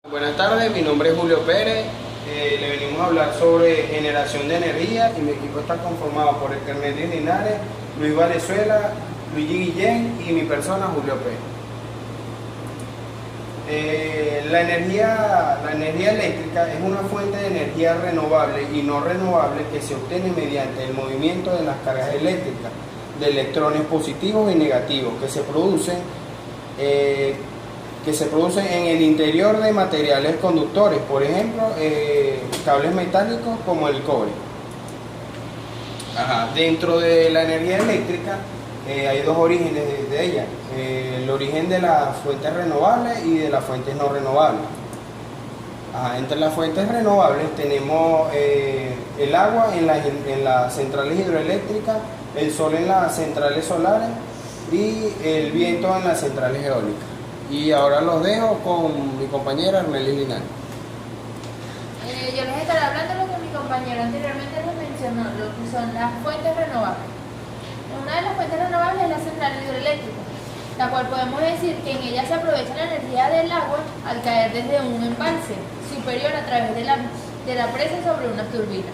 Buenas tardes, mi nombre es Julio Pérez. Le venimos a hablar sobre generación de energía y mi equipo está conformado por Ernesto Linares, Luis Valenzuela, Luigi Guillén y mi persona Julio Pérez. La energía eléctrica es una fuente de energía renovable y no renovable que se obtiene mediante el movimiento de las cargas eléctricas de electrones positivos y negativos que se producen en el interior de materiales conductores, por ejemplo, cables metálicos como el cobre. Dentro de la energía eléctrica hay dos orígenes de ella, el origen de las fuentes renovables y de las fuentes no renovables. Entre las fuentes renovables tenemos el agua en las centrales hidroeléctricas, el sol en las centrales solares y el viento en las centrales eólicas. Y ahora los dejo con mi compañera Armelis Linares. Yo les estaré hablando de lo que mi compañero anteriormente les mencionó, lo que son las fuentes renovables. Una de las fuentes renovables es la central hidroeléctrica, la cual podemos decir que en ella se aprovecha la energía del agua al caer desde un embalse superior a través de la presa sobre una turbina,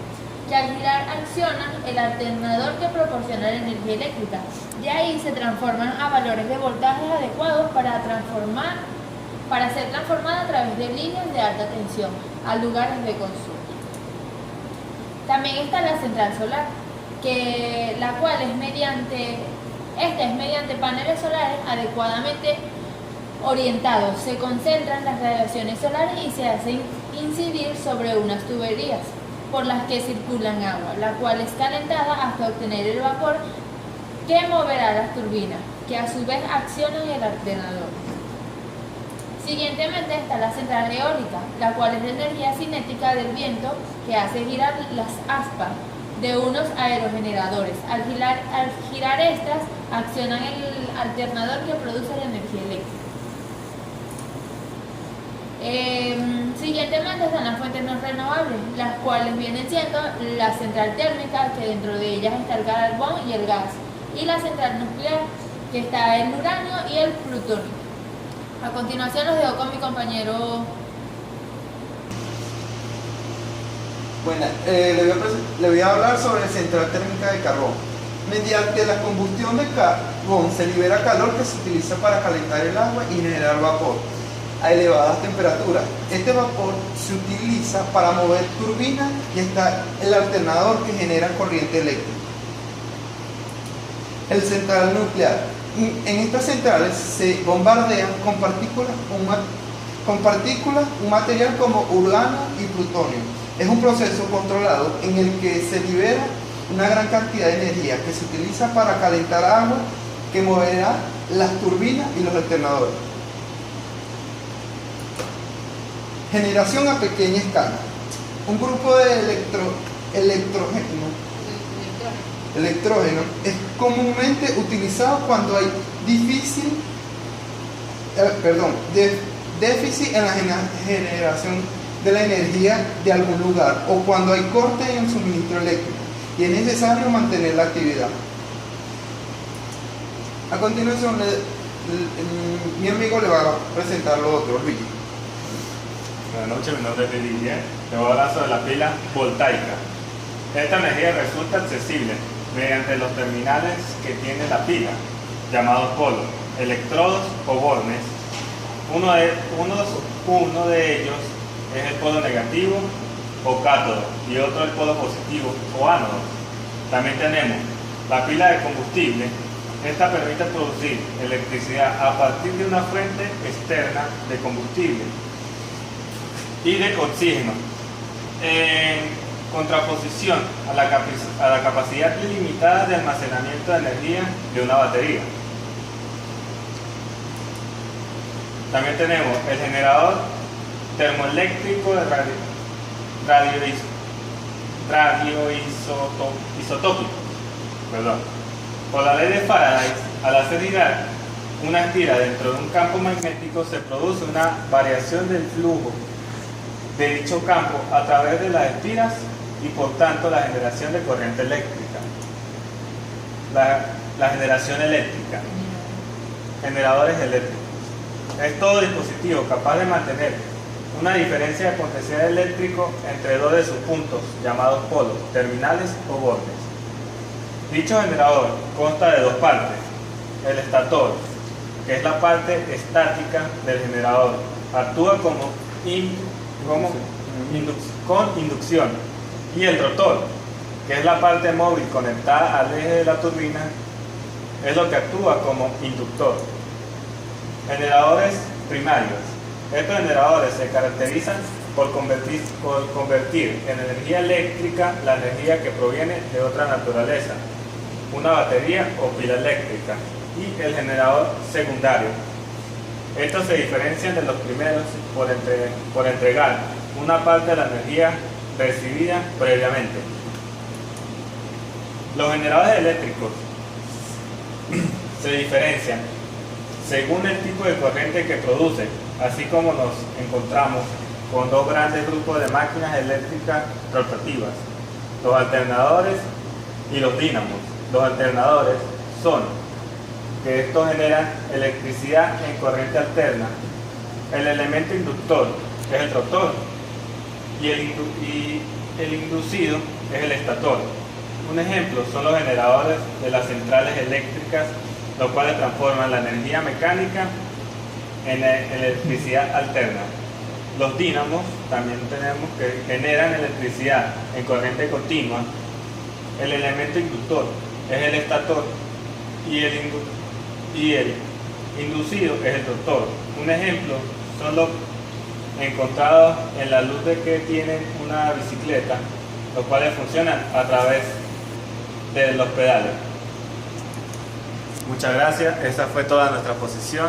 que al girar accionan el alternador que proporciona la energía eléctrica. De ahí se transforman a valores de voltajes adecuados para ser transformada a través de líneas de alta tensión a lugares de consumo. También está la central solar, la cual es mediante paneles solares adecuadamente orientados. Se concentran las radiaciones solares y se hacen incidir sobre unas tuberías por las que circulan agua, la cual es calentada hasta obtener el vapor que moverá las turbinas, que a su vez accionan el alternador. Siguientemente está la central eólica, la cual es la energía cinética del viento que hace girar las aspas de unos aerogeneradores. Al girar estas, accionan el alternador que produce la energía eléctrica. Siguientemente están las fuentes no renovables, las cuales vienen siendo la central térmica, que dentro de ellas está el carbón y el gas, y la central nuclear, que está el uranio y el plutonio. A continuación los dejo con mi compañero. Bueno, le voy a hablar sobre la central térmica de carbón. Mediante la combustión de carbón se libera calor que se utiliza para calentar el agua y generar vapor a elevadas temperaturas. Este vapor se utiliza para mover turbinas y está el alternador que genera corriente eléctrica. El central nuclear. En estas centrales se bombardean con partículas un material como uranio y plutonio. Es un proceso controlado en el que se libera una gran cantidad de energía que se utiliza para calentar agua que moverá las turbinas y los alternadores. Generación a pequeña escala. Un grupo de electrógeno es comúnmente utilizado cuando hay déficit en la generación de la energía de algún lugar o cuando hay corte en el suministro eléctrico y es necesario mantener la actividad. A continuación, mi amigo le va a presentar lo otro, Luis. Buenas noches, mi nombre es Luigi Guillén. Te voy a hablar sobre la pila voltaica. Esta energía resulta accesible mediante los terminales que tiene la pila, llamados polos, electrodos o bornes. Uno de ellos es el polo negativo o cátodo y otro el polo positivo o ánodo. También tenemos la pila de combustible. Esta permite producir electricidad a partir de una fuente externa de combustible y de oxígeno, en contraposición a la capacidad ilimitada de almacenamiento de energía de una batería. También tenemos el generador termoeléctrico de radioisotópico. Por la ley de Faraday, al hacer girar una estira dentro de un campo magnético se produce una variación del flujo de dicho campo a través de las estiras y por tanto la generación de corriente eléctrica. La generación eléctrica. Generadores eléctricos. Es todo dispositivo capaz de mantener una diferencia de potencial eléctrico entre dos de sus puntos, llamados polos, terminales o bordes. Dicho generador consta de dos partes: el estator, que es la parte estática del generador, actúa con inducción, y el rotor, que es la parte móvil conectada al eje de la turbina, es lo que actúa como inductor. Generadores primarios. Estos generadores se caracterizan por convertir en energía eléctrica la energía que proviene de otra naturaleza, una batería o pila eléctrica, y el generador secundario. Estos se diferencian de los primeros por entregar una parte de la energía recibida previamente. Los generadores eléctricos se diferencian según el tipo de corriente que producen, así como nos encontramos con dos grandes grupos de máquinas eléctricas rotativas: los alternadores y los dínamos. Los alternadores son que estos generan electricidad en corriente alterna. El elemento inductor es el rotor y el inducido es el estator. Un ejemplo son los generadores de las centrales eléctricas, los cuales transforman la energía mecánica en electricidad alterna. Los dínamos también tenemos que generan electricidad en corriente continua. El elemento inductor es el estator y el inducido es el rotor. Un ejemplo son los encontrados en la luz de que tienen una bicicleta, los cuales funcionan a través de los pedales. Muchas gracias, esa fue toda nuestra exposición.